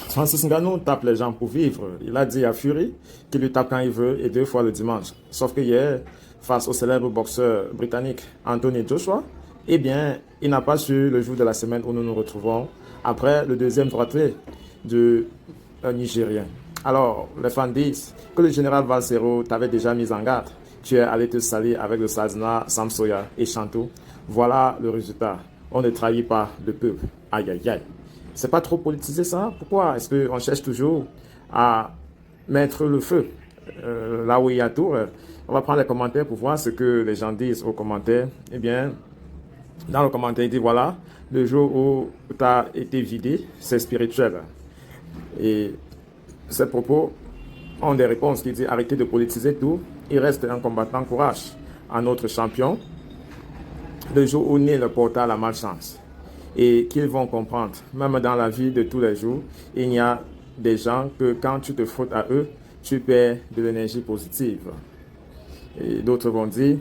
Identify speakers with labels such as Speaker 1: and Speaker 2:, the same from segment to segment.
Speaker 1: Francis Ngannou tape les gens pour vivre. Il a dit à Fury qu'il lui tape quand il veut et 2 fois le dimanche. Sauf que hier, face au célèbre boxeur britannique Anthony Joshua, eh bien, il n'a pas su le jour de la semaine où nous nous retrouvons après le deuxième droitier du Nigérien. Alors, les fans disent que le général Valsero t'avait déjà mis en garde. Tu es allé te salir avec le Sazna, Samsoya et Chantou. Voilà le résultat. On ne trahit pas le peuple. Aïe, aïe, aïe. C'est pas trop politisé ça? Pourquoi est-ce qu'on cherche toujours à mettre le feu là où il y a tout? On va prendre les commentaires pour voir ce que les gens disent aux commentaires. Eh bien, dans le commentaire, il dit voilà, le jour où tu as été vidé, c'est spirituel. Et ces propos ont des réponses qui disent arrêtez de politiser tout. Il reste un combattant courage à notre champion. Le jour où naît le porta la malchance. Et qu'ils vont comprendre, même dans la vie de tous les jours, il y a des gens que quand tu te frottes à eux, tu perds de l'énergie positive. Et d'autres vont dire,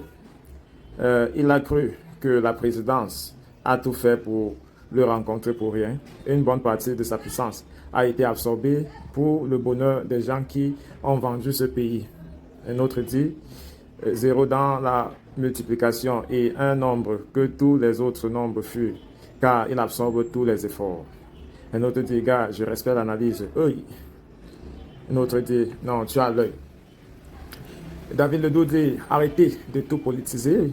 Speaker 1: il a cru que la présidence a tout fait pour le rencontrer pour rien. Une bonne partie de sa puissance a été absorbée pour le bonheur des gens qui ont vendu ce pays. Un autre dit, zéro dans la multiplication et un nombre que tous les autres nombres furent, car il absorbe tous les efforts. Un autre dit, gars, je respecte l'analyse. Oui. Un autre dit, non, tu as l'œil. David Ledoux dit, arrêtez de tout politiser.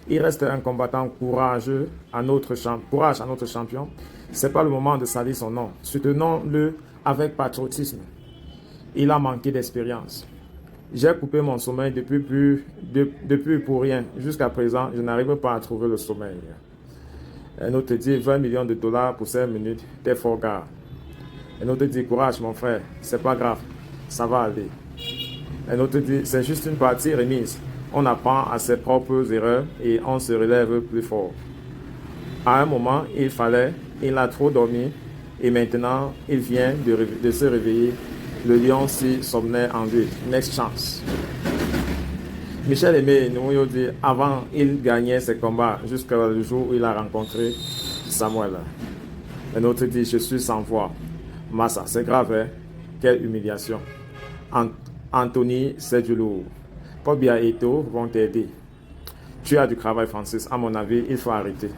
Speaker 1: Il reste un combattant courageux à notre courage à notre champion. Ce n'est pas le moment de salir son nom. Soutenons-le avec patriotisme. Il a manqué d'expérience. J'ai coupé mon sommeil depuis pour rien. Jusqu'à présent, je n'arrive pas à trouver le sommeil. Un autre dit 20 millions de dollars pour 5 minutes, t'es fort gars. Un autre dit courage mon frère, c'est pas grave, ça va aller. Un autre dit c'est juste une partie remise. On apprend à ses propres erreurs et on se relève plus fort. À un moment, il a trop dormi et maintenant il vient de se réveiller. Le lion s'y somnait en lui. Next chance. Michel Aimé nous dit avant il gagnait ses combats jusqu'au jour où il a rencontré Samuel. Un autre dit je suis sans voix. Massa, c'est grave, hein? Quelle humiliation. Anthony, c'est du lourd. Pobia et Eto vont t'aider. Tu as du travail, Francis. À mon avis, il faut arrêter.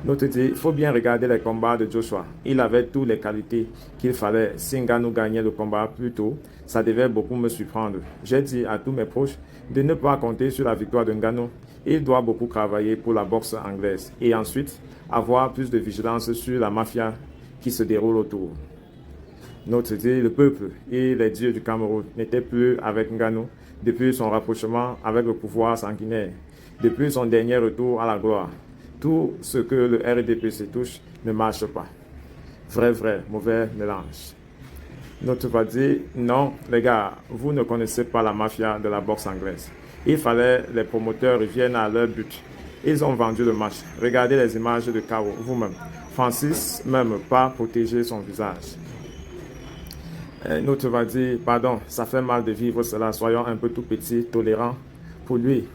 Speaker 1: L'autre dit, il faut bien regarder les combats de Joshua. Il avait toutes les qualités qu'il fallait. Si Ngannou gagnait le combat plus tôt, ça devait beaucoup me surprendre. J'ai dit à tous mes proches de ne pas compter sur la victoire de Ngannou. Il doit beaucoup travailler pour la boxe anglaise. Et ensuite, avoir plus de vigilance sur la mafia qui se déroule autour. L'autre dit, le peuple et les dieux du Cameroun n'étaient plus avec Ngannou depuis son rapprochement avec le pouvoir sanguinaire, depuis son dernier retour à la gloire. Tout ce que le RDP se touche ne marche pas. Vrai, mauvais mélange. Notre va dire, non, les gars, vous ne connaissez pas la mafia de la boxe anglaise. Il fallait les promoteurs reviennent à leur but. Ils ont vendu le match. Regardez les images de K.O. vous-même. Francis même pas protéger son visage. Notre va dire, pardon, ça fait mal de vivre cela. Soyons un peu tout petits, tolérants pour lui.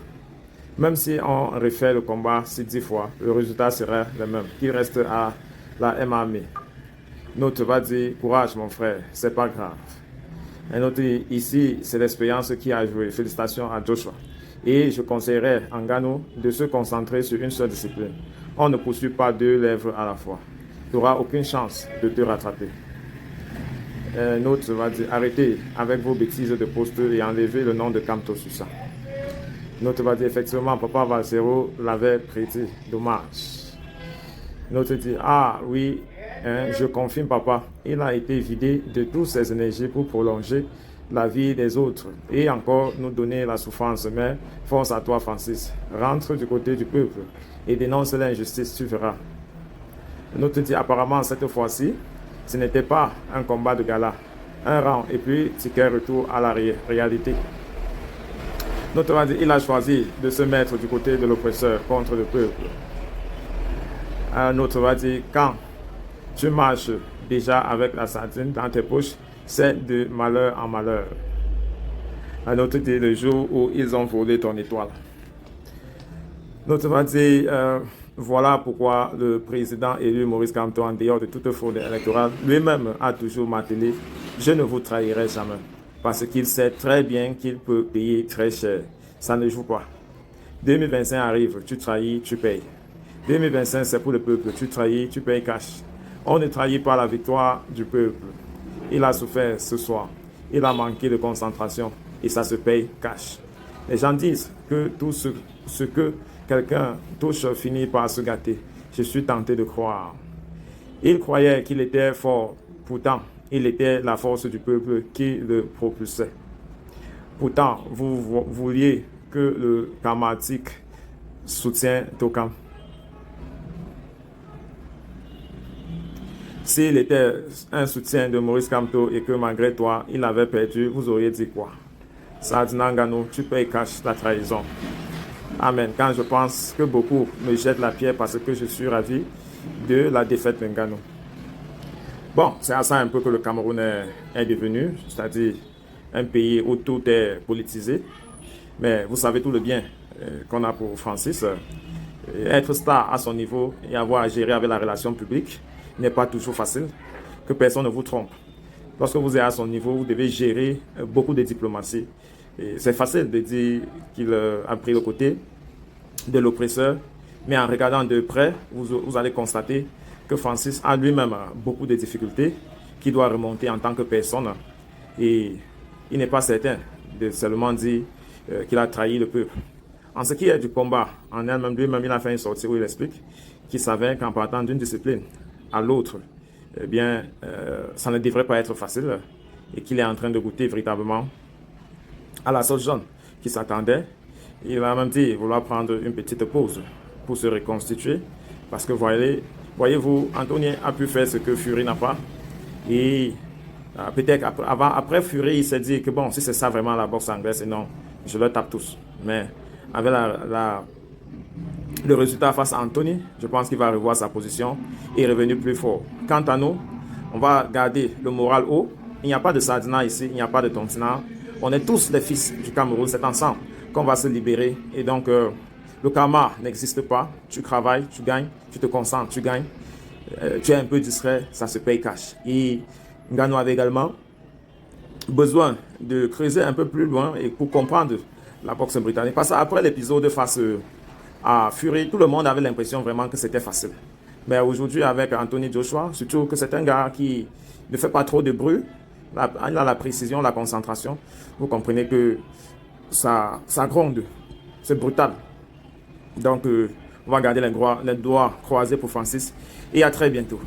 Speaker 1: Même si on refait le combat 10 fois, le résultat sera le même. Il reste à la MMA. Notre va dire, courage mon frère, c'est pas grave. Un autre ici, c'est l'expérience qui a joué. Félicitations à Joshua. Et je conseillerais à Ngannou de se concentrer sur une seule discipline. On ne poursuit pas 2 lèvres à la fois. Tu n'auras aucune chance de te rattraper. Un autre va dire, arrêtez avec vos bêtises de posture et enlevez le nom de Kamto sur ça. Notre va dire, effectivement, Papa Valsero l'avait prêté. Dommage. Notre dit, ah oui, je confirme, papa. Il a été vidé de toutes ses énergies pour prolonger la vie des autres et encore nous donner la souffrance. Mais force à toi, Francis. Rentre du côté du peuple et dénonce l'injustice, tu verras. Notre dit, apparemment, cette fois-ci, ce n'était pas un combat de gala. Un round et puis ticket retour à la réalité. Notre va dire, il a choisi de se mettre du côté de l'oppresseur contre le peuple. Un autre va dire, quand tu marches déjà avec la sardine dans tes poches, c'est de malheur en malheur. Un autre dit, le jour où ils ont volé ton étoile. L'autre va dire, Voilà pourquoi le président élu Maurice Kamto, en dehors de toute fraude électorale, lui-même a toujours martelé « Je ne vous trahirai jamais ». Parce qu'il sait très bien qu'il peut payer très cher. Ça ne joue pas. 2025 arrive, tu trahis, tu payes. 2025, c'est pour le peuple. Tu trahis, tu payes cash. On ne trahit pas la victoire du peuple. Il a souffert ce soir. Il a manqué de concentration. Et ça se paye cash. Les gens disent que tout ce que quelqu'un touche finit par se gâter. Je suis tenté de croire. Il croyait qu'il était fort. Pourtant, il était la force du peuple qui le propulsait. Pourtant, vous vouliez que le Kamatique soutienne Tokam. S'il était un soutien de Maurice Kamto et que malgré toi, il avait perdu, vous auriez dit quoi? Sadina Ngano, tu payes cash la trahison. Amen. Quand je pense que beaucoup me jettent la pierre parce que je suis ravi de la défaite de Ngano. Bon, c'est à ça un peu que le Cameroun est devenu, c'est-à-dire un pays où tout est politisé. Mais vous savez tout le bien qu'on a pour Francis. Être star à son niveau et avoir à gérer avec la relation publique n'est pas toujours facile, que personne ne vous trompe. Lorsque vous êtes à son niveau, vous devez gérer beaucoup de diplomatie. C'est facile de dire qu'il a pris le côté de l'oppresseur, mais en regardant de près, vous allez constater que Francis a lui-même beaucoup de difficultés, qu'il doit remonter en tant que personne. Et il n'est pas certain de seulement dire qu'il a trahi le peuple. En ce qui est du combat, en elle-même, lui-même, il a fait une sortie où il explique qu'il savait qu'en partant d'une discipline à l'autre, eh bien, ça ne devrait pas être facile et qu'il est en train de goûter véritablement à la sauce jaune qui s'attendait. Il a même dit vouloir prendre une petite pause pour se reconstituer parce que voyez-vous, Anthony a pu faire ce que Fury n'a pas et peut-être après Fury, il s'est dit que bon, si c'est ça vraiment la boxe anglaise, et non, je le tape tous. Mais avec le résultat face à Anthony, je pense qu'il va revoir sa position et revenir plus fort. Quant à nous, on va garder le moral haut. Il n'y a pas de Sadina ici, il n'y a pas de Tontina. On est tous les fils du Cameroun, c'est ensemble qu'on va se libérer. Et donc, le karma n'existe pas. Tu travailles, tu gagnes, tu te concentres, tu gagnes. Tu es un peu distrait, ça se paye cash. Et Ngannou avait également besoin de creuser un peu plus loin et pour comprendre la boxe britannique. Parce qu'après l'épisode face à Fury, tout le monde avait l'impression vraiment que c'était facile. Mais aujourd'hui, avec Anthony Joshua, surtout que c'est un gars qui ne fait pas trop de bruit, il a la précision, la concentration. Vous comprenez que ça gronde, c'est brutal. Donc, on va garder les doigts croisés pour Francis et à très bientôt.